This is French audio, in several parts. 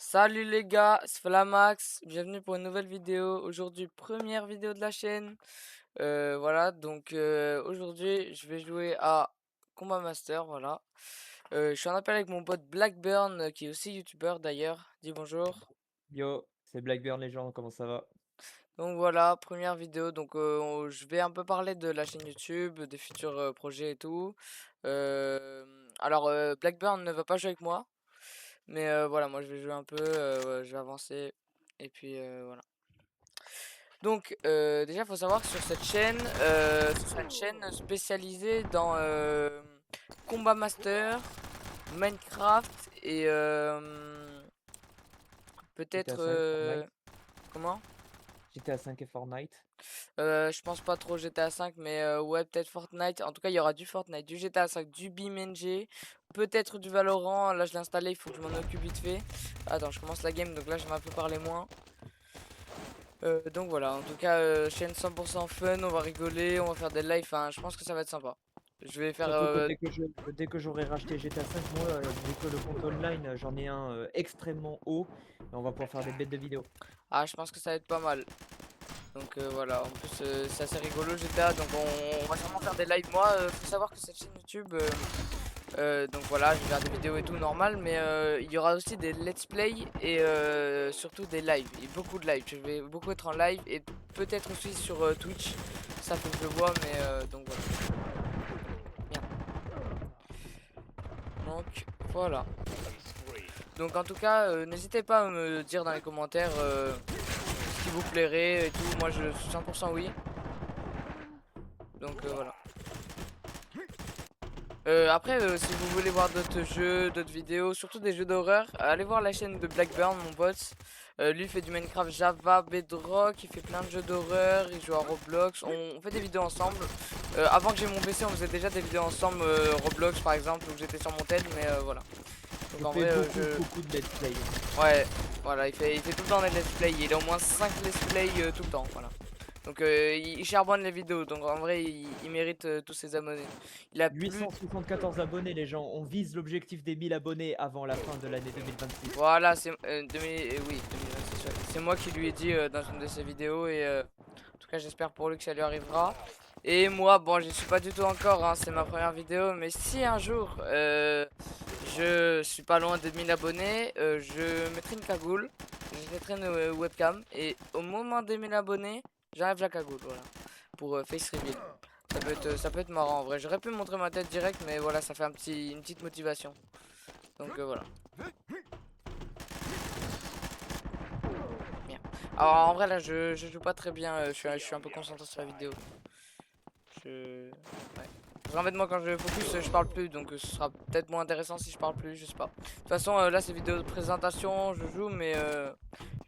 Salut les gars, c'est Flamax, bienvenue pour une nouvelle vidéo. Aujourd'hui, première vidéo de la chaîne. Voilà, donc aujourd'hui, je vais jouer à Combat Master, voilà. Je suis en appel avec mon pote Blackburn, qui est aussi youtubeur d'ailleurs. Dis bonjour. Yo, c'est Blackburn les gens, comment ça va? Donc voilà, première vidéo. Donc je vais un peu parler de la chaîne YouTube, des futurs projets et tout. Alors Blackburn ne va pas jouer avec moi, mais voilà, moi je vais jouer un peu, ouais, je vais avancer et puis voilà. Donc, déjà, il faut savoir que sur cette chaîne, ce sera une chaîne spécialisée dans Combat Master, Minecraft et GTA peut-être. 5, Fortnite. Comment? GTA 5 et Fortnite. Je pense pas trop GTA 5, mais ouais, peut-être Fortnite. En tout cas, il y aura du Fortnite, du GTA 5, du BeamNG, peut-être du Valorant. Là, je l'ai installé, il faut que je m'en occupe vite fait. Attends, je commence la game, donc là, je vais un peu parler moins. Donc voilà, en tout cas, chaîne 100% fun, on va rigoler, on va faire des lives, enfin, je pense que ça va être sympa. Je vais faire... Surtout que dès que j'aurai racheté GTA 5, moi, vu que le compte online, j'en ai un extrêmement haut, et on va pouvoir faire des bêtes de vidéos. Ah, je pense que ça va être pas mal. Donc voilà, en plus, c'est assez rigolo GTA, donc on va sûrement faire des lives. Moi, faut savoir que cette chaîne YouTube, donc voilà, je vais faire des vidéos et tout normal, mais il y aura aussi des let's play et surtout des lives, et beaucoup de lives. Je vais beaucoup être en live et peut-être aussi sur Twitch, ça faut que je le vois, mais donc voilà. Bien. Donc voilà. Donc en tout cas, n'hésitez pas à me dire dans les commentaires ce qui vous plairait et tout. Moi je suis 100% oui. Donc voilà. Après, si vous voulez voir d'autres jeux, d'autres vidéos, surtout des jeux d'horreur, allez voir la chaîne de Blackburn, mon pote. Lui il fait du Minecraft Java, Bedrock, il fait plein de jeux d'horreur, il joue à Roblox. On fait des vidéos ensemble. Avant que j'ai mon PC, on faisait déjà des vidéos ensemble, Roblox par exemple, où j'étais sur mon tel, mais voilà. Donc Je en fais vrai, beaucoup de let's play. ouais, voilà, il fait tout le temps des let's play. Il a au moins 5 let's play tout le temps, voilà. Donc il charbonne les vidéos, donc en vrai il mérite tous ses abonnés. Il a plus... 874 abonnés les gens, on vise l'objectif des 1000 abonnés avant la fin de l'année 2026. Voilà, c'est oui, 2026, ouais. C'est moi qui lui ai dit dans une de ses vidéos et en tout cas j'espère pour lui que ça lui arrivera. Et moi, bon, j'y suis pas du tout encore, hein, c'est ma première vidéo, mais si un jour je suis pas loin de 1000 abonnés, je mettrai une cagoule, je mettrai une webcam et au moment des 1000 abonnés, j'enlève la cagoule, voilà, pour face reveal. Ça peut être marrant en vrai. J'aurais pu montrer ma tête direct, mais voilà, ça fait une petite motivation. Donc voilà. Bien. Alors en vrai là je joue pas très bien, je suis un peu concentré sur la vidéo. Je... Ouais. Parce qu'en fait moi quand je focus je parle plus donc ce sera peut-être moins intéressant si je parle plus, je sais pas. De toute façon là c'est vidéo de présentation, je joue mais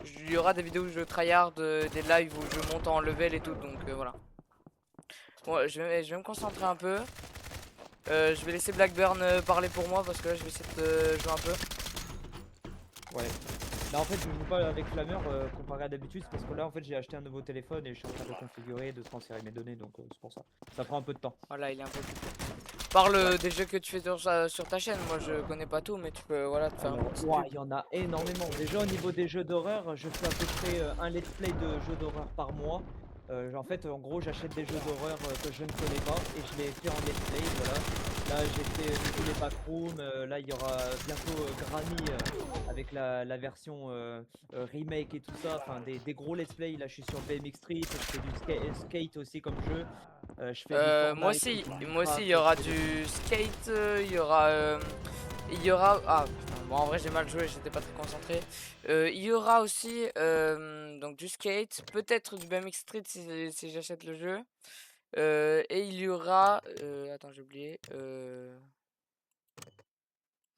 il y aura des vidéos où je tryhard, des lives où je monte en level et tout donc voilà. Bon je vais me concentrer un peu. Je vais laisser Blackburn parler pour moi parce que là je vais essayer de jouer un peu. Ouais. Là en fait je joue pas avec Flameur comparé à d'habitude, c'est parce que là en fait j'ai acheté un nouveau téléphone et je suis en train de le configurer, de transférer mes données, donc c'est pour ça. Ça prend un peu de temps. Voilà il est un peu occupé. Parle Ouais. des jeux que tu fais sur ta chaîne, moi je connais pas tout mais tu peux voilà te faire une Alors, petite ouah, pub. il y en a énormément. Déjà au niveau des jeux d'horreur, je fais à peu près un let's play de jeux d'horreur par mois. En fait, en gros, j'achète des jeux d'horreur que je ne connais pas et je les fais en let's play, voilà. Là, j'ai fait tous les backrooms. Là, il y aura bientôt Granny avec la version remake et tout ça. Enfin, des gros let's play. Là, je suis sur BMX Street. Je fais du skate aussi comme jeu. Je fais du Fortnite, du Moi aussi, il Minecraft. y Je aura fais de tout. du skate, il y aura, ah, putain, bon, en vrai, j'ai mal joué, j'étais pas très concentré. Il y aura aussi, donc du skate, peut-être du BMX Street si j'achète le jeu. Et il y aura, attends, j'ai oublié,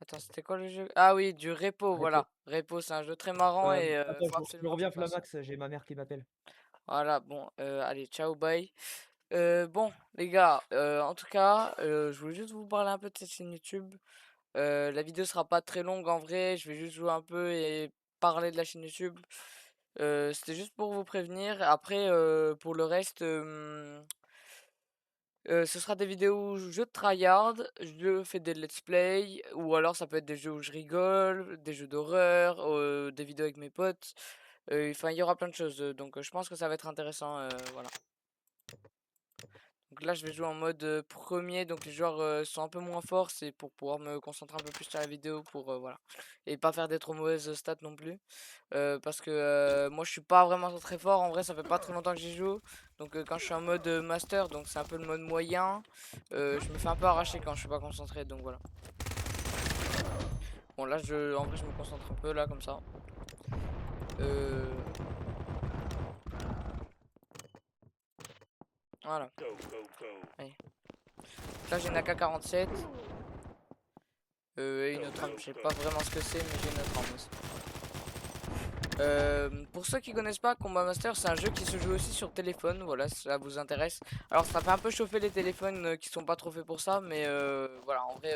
attends, c'était quoi le jeu? Ah oui, du Repo, Repo. voilà. Repo, c'est un jeu très marrant et Attends, faut je absolument que je reviens le fasse. Flamax. J'ai ma mère qui m'appelle. Voilà, bon, allez, ciao, bye. Bon, les gars, en tout cas, je voulais juste vous parler un peu de cette chaîne YouTube. La vidéo sera pas très longue en vrai, je vais juste jouer un peu et parler de la chaîne YouTube. C'était juste pour vous prévenir. Après, pour le reste, Ce sera des vidéos où je tryhard, je fais des let's play, ou alors ça peut être des jeux où je rigole, des jeux d'horreur, des vidéos avec mes potes. Enfin, il y aura plein de choses, donc je pense que ça va être intéressant, voilà. Donc là, je vais jouer en mode premier, donc les joueurs sont un peu moins forts, c'est pour pouvoir me concentrer un peu plus sur la vidéo, pour voilà. Et pas faire des trop mauvaises stats non plus. Parce que moi, je suis pas vraiment très fort, en vrai, ça fait pas très longtemps que j'y joue. Donc quand je suis en mode master, donc c'est un peu le mode moyen, je me fais un peu arracher quand je suis pas concentré, donc voilà. Bon, là, en vrai, je me concentre un peu, là, comme ça. Voilà. Allez. Donc là, j'ai une AK-47. Et une autre arme, je sais pas vraiment ce que c'est, mais j'ai une autre arme aussi. Pour ceux qui connaissent pas, Combat Master, c'est un jeu qui se joue aussi sur téléphone, voilà, si ça vous intéresse. Alors ça fait un peu chauffer les téléphones qui sont pas trop faits pour ça, mais voilà, en vrai,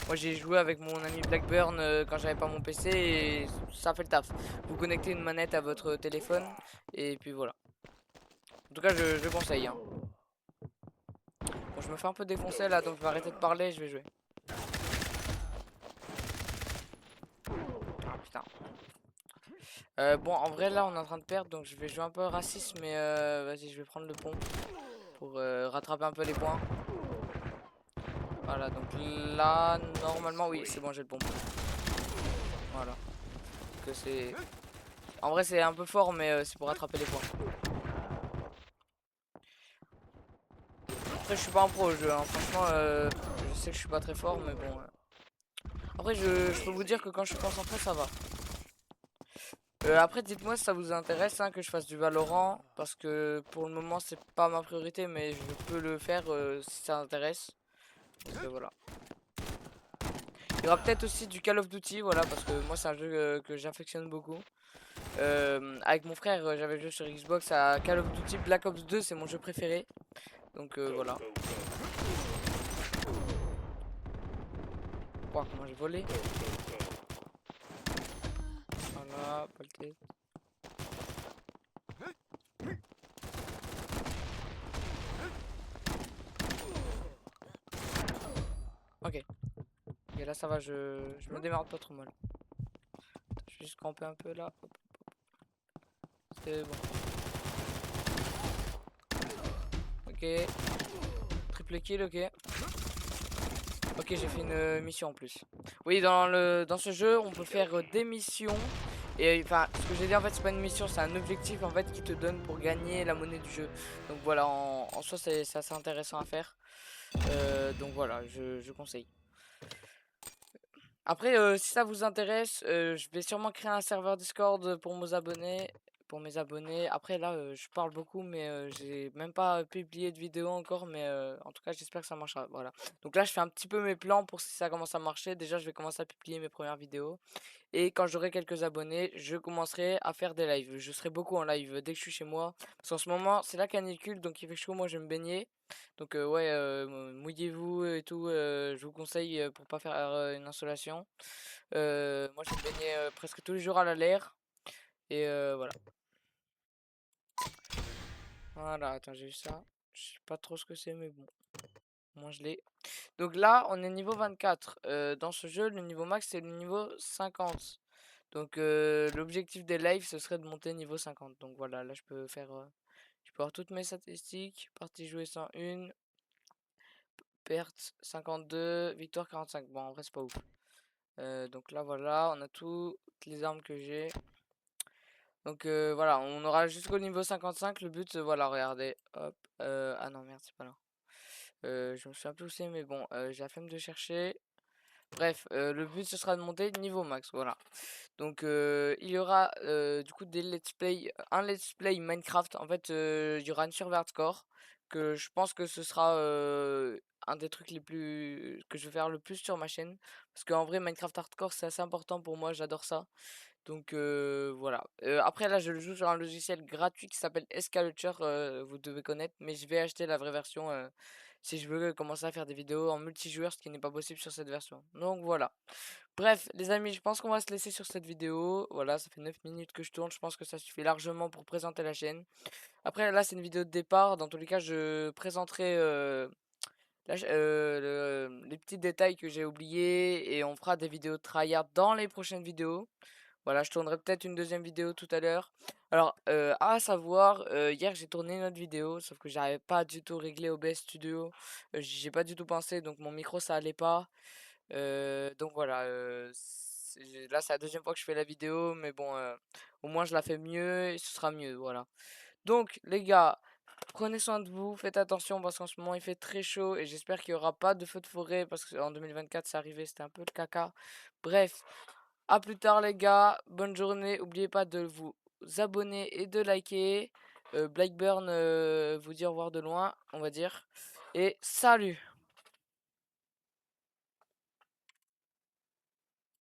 moi j'ai joué avec mon ami Blackburn quand j'avais pas mon PC et ça fait le taf. Vous connectez une manette à votre téléphone et puis voilà. En tout cas, je conseille, hein. Bon, je me fais un peu défoncer là, donc je vais arrêter de parler, je vais jouer. Ah putain. Bon, en vrai, là, on est en train de perdre, donc je vais jouer un peu raciste, mais vas-y, je vais prendre le pont pour rattraper un peu les points. Voilà, donc là, normalement, oui, c'est bon, j'ai le pont. Voilà. Que c'est... En vrai, c'est un peu fort, mais c'est pour rattraper les points. Après, je suis pas un pro au jeu, hein. Franchement, je sais que je suis pas très fort, mais bon. Après, je peux vous dire que quand je suis concentré, ça va. Après, dites-moi si ça vous intéresse hein, que je fasse du Valorant, parce que pour le moment, c'est pas ma priorité, mais je peux le faire si ça intéresse. Donc voilà. Il y aura peut-être aussi du Call of Duty, voilà, parce que moi, c'est un jeu que j'affectionne beaucoup. Avec mon frère, j'avais joué sur Xbox à Call of Duty Black Ops 2, c'est mon jeu préféré. Donc voilà. Ouah, comment j'ai volé. Voilà, pas le tête. Ok. Et là, ça va, je me démarre pas trop mal. Je vais juste camper un peu là. Hop, c'est bon. Ok. Triple kill, ok. Ok, j'ai fait une mission en plus. Oui, dans ce jeu, on peut faire des missions. Et enfin, ce que j'ai dit en fait, c'est pas une mission, c'est un objectif en fait qui te donne pour gagner la monnaie du jeu. Donc voilà, en soi, c'est assez intéressant à faire. Donc voilà, je conseille. Après, si ça vous intéresse, je vais sûrement créer un serveur Discord pour mes abonnés. Pour mes abonnés. Après là, je parle beaucoup, mais j'ai même pas publié de vidéo encore. Mais en tout cas, j'espère que ça marchera. Voilà. Donc là, je fais un petit peu mes plans pour si ça commence à marcher. Déjà, je vais commencer à publier mes premières vidéos. Et quand j'aurai quelques abonnés, je commencerai à faire des lives. Je serai beaucoup en live dès que je suis chez moi. Parce qu'en ce moment, c'est la canicule, donc il fait chaud. Moi, je vais me baigner. Donc ouais, mouillez-vous et tout. Je vous conseille pour pas faire une insolation. Moi, je me baignais presque tous les jours à la l'air. Et voilà. Voilà, attends, j'ai vu ça. Je sais pas trop ce que c'est, mais bon. Moi, je l'ai. Donc là, on est niveau 24. Dans ce jeu, le niveau max, c'est le niveau 50. Donc l'objectif des lives, ce serait de monter niveau 50. Donc voilà, là, je peux faire... je peux avoir toutes mes statistiques. Partie jouée 101. Perte 52. Victoire 45. Bon, en vrai, c'est pas ouf. Donc là, voilà, on a toutes les armes que j'ai. Donc voilà, on aura jusqu'au niveau 55. Le but, voilà, regardez. Hop. Ah non, merde, c'est pas là. Je me suis un peu poussé, mais bon, j'ai la flemme de chercher. Bref, le but, ce sera de monter niveau max, voilà. Donc il y aura du coup des let's play, un let's play Minecraft. En fait, il y aura une survie hardcore que je pense que ce sera un des trucs les plus que je vais faire le plus sur ma chaîne parce qu'en vrai Minecraft hardcore c'est assez important pour moi, j'adore ça. Donc voilà. Après là je le joue sur un logiciel gratuit qui s'appelle Escalator, vous devez connaître, mais je vais acheter la vraie version si je veux commencer à faire des vidéos en multijoueur, ce qui n'est pas possible sur cette version. Donc voilà. Bref, les amis, je pense qu'on va se laisser sur cette vidéo. Voilà, ça fait 9 minutes que je tourne. Je pense que ça suffit largement pour présenter la chaîne. Après, là, c'est une vidéo de départ. Dans tous les cas, je présenterai les petits détails que j'ai oubliés et on fera des vidéos de tryhard dans les prochaines vidéos. Voilà, je tournerai peut-être une deuxième vidéo tout à l'heure. Alors, à savoir, hier j'ai tourné une autre vidéo, sauf que j'arrivais pas du tout réglé OBS Studio. J'ai pas du tout pensé, donc mon micro ça allait pas. Donc voilà, là c'est la deuxième fois que je fais la vidéo, mais bon, au moins je la fais mieux et ce sera mieux, voilà. Donc les gars, prenez soin de vous, faites attention parce qu'en ce moment il fait très chaud et j'espère qu'il n'y aura pas de feu de forêt parce qu'en 2024 c'est arrivé, c'était un peu le caca. Bref, à plus tard les gars, bonne journée, n'oubliez pas de vous abonner et de liker. Blackburn vous dit au revoir de loin, on va dire. Et salut!